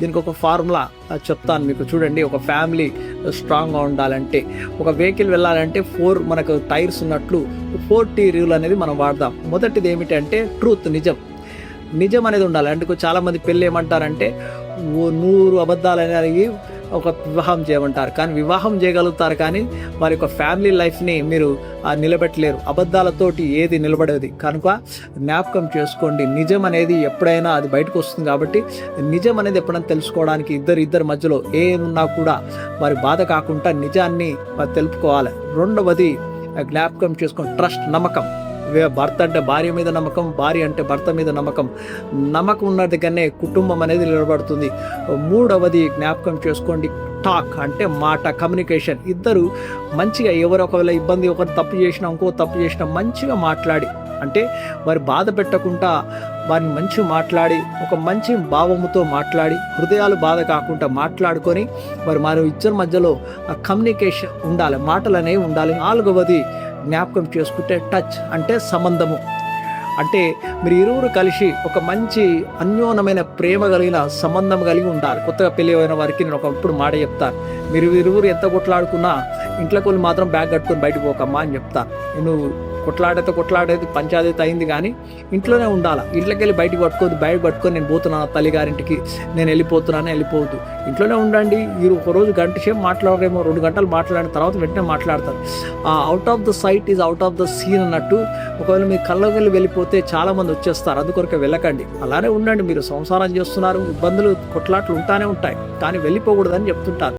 దీనికి ఒక ఫార్ములా చెప్తాను మీకు. చూడండి, ఒక ఫ్యామిలీ స్ట్రాంగ్గా ఉండాలంటే, ఒక వెహికల్ వెళ్ళాలంటే మనకు టైర్స్ ఉన్నట్లు 4T రూల్ అనేది మనం వాడదాం. మొదటిది ఏమిటంటే ట్రూత్, నిజం అనేది ఉండాలి. అంటే చాలామంది పెళ్ళి ఏమంటారంటే 100 అబద్ధాలు అనేది ఒక వివాహం చేయమంటారు. కానీ వివాహం చేయగలుగుతారు, కానీ వారి యొక్క ఫ్యామిలీ లైఫ్ని మీరు నిలబెట్టలేరు. అబద్ధాలతోటి ఏది నిలబడేది. కనుక జ్ఞాపకం చేసుకోండి, నిజం అనేది ఎప్పుడైనా అది బయటకు వస్తుంది. కాబట్టి నిజం అనేది ఎప్పుడైనా తెలుసుకోవడానికి ఇద్దరి మధ్యలో ఏమున్నా కూడా వారి బాధ కాకుండా నిజాన్ని తెలుపుకోవాలి. రెండవది జ్ఞాపకం చేసుకోండి, ట్రస్ట్, నమ్మకం. భర్త అంటే భార్య మీద నమ్మకం, భార్య అంటే భర్త మీద నమ్మకం ఉన్న దగ్గరనే కుటుంబం అనేది నిలబడుతుంది. మూడవది జ్ఞాపకం చేసుకోండి, టాక్ అంటే మాట, కమ్యూనికేషన్. ఇద్దరు మంచిగా, ఒకవేళ ఇబ్బంది, ఒకరు తప్పు చేసినా ఇంకో తప్పు చేసినా మంచిగా మాట్లాడి, అంటే వారి బాధ పెట్టకుండా వారిని మంచిగా మాట్లాడి, ఒక మంచి భావముతో మాట్లాడి, హృదయాలు బాధ కాకుండా మాట్లాడుకొని మరి ఇద్దరి మధ్యలో కమ్యూనికేషన్ ఉండాలి, మాటలు అనేవి ఉండాలి. నాలుగవది జ్ఞాపకం చేసుకుంటే టచ్ అంటే సంబంధము. అంటే మీరు ఇరువురు కలిసి ఒక మంచి అన్యోన్యమైన ప్రేమ కలిగిన సంబంధం కలిగి ఉండాలి. కొత్తగా పెళ్ళి అయిన వారికి నేను ఒకప్పుడు మాట చెప్తాను, మీరు ఇరువురు ఎంత కొట్లాడుకున్నా ఇంట్లోకి వెళ్ళి మాత్రం బ్యాగ్ కట్టుకొని బయటకు పోకమ్మా అని చెప్తాను. నువ్వు కొట్లాడేది పంచాయతీ అయింది, కానీ ఇంట్లోనే ఉండాలి. ఇంట్లోకి వెళ్ళి బయట పట్టుకొని నేను పోతున్నాను తల్లిగారింటికి, నేను వెళ్ళిపోవద్దు. ఇంట్లోనే ఉండండి. మీరు ఒకరోజు గంట సేపు మాట్లాడరేమో, 2 గంటలు మాట్లాడిన తర్వాత వెంటనే మాట్లాడతారు. Out of the sight is out of the scene అన్నట్టు. ఒకవేళ మీ కళ్ళకి వెళ్ళిపోతే చాలామంది వచ్చేస్తారు, అందుకొరకే వెళ్ళకండి. అలానే ఉండండి. మీరు సంసారం చేస్తున్నారు, ఇబ్బందులు కొట్లాట్లు ఉంటానే ఉంటాయి, కానీ వెళ్ళిపోకూడదని చెప్తుంటారు.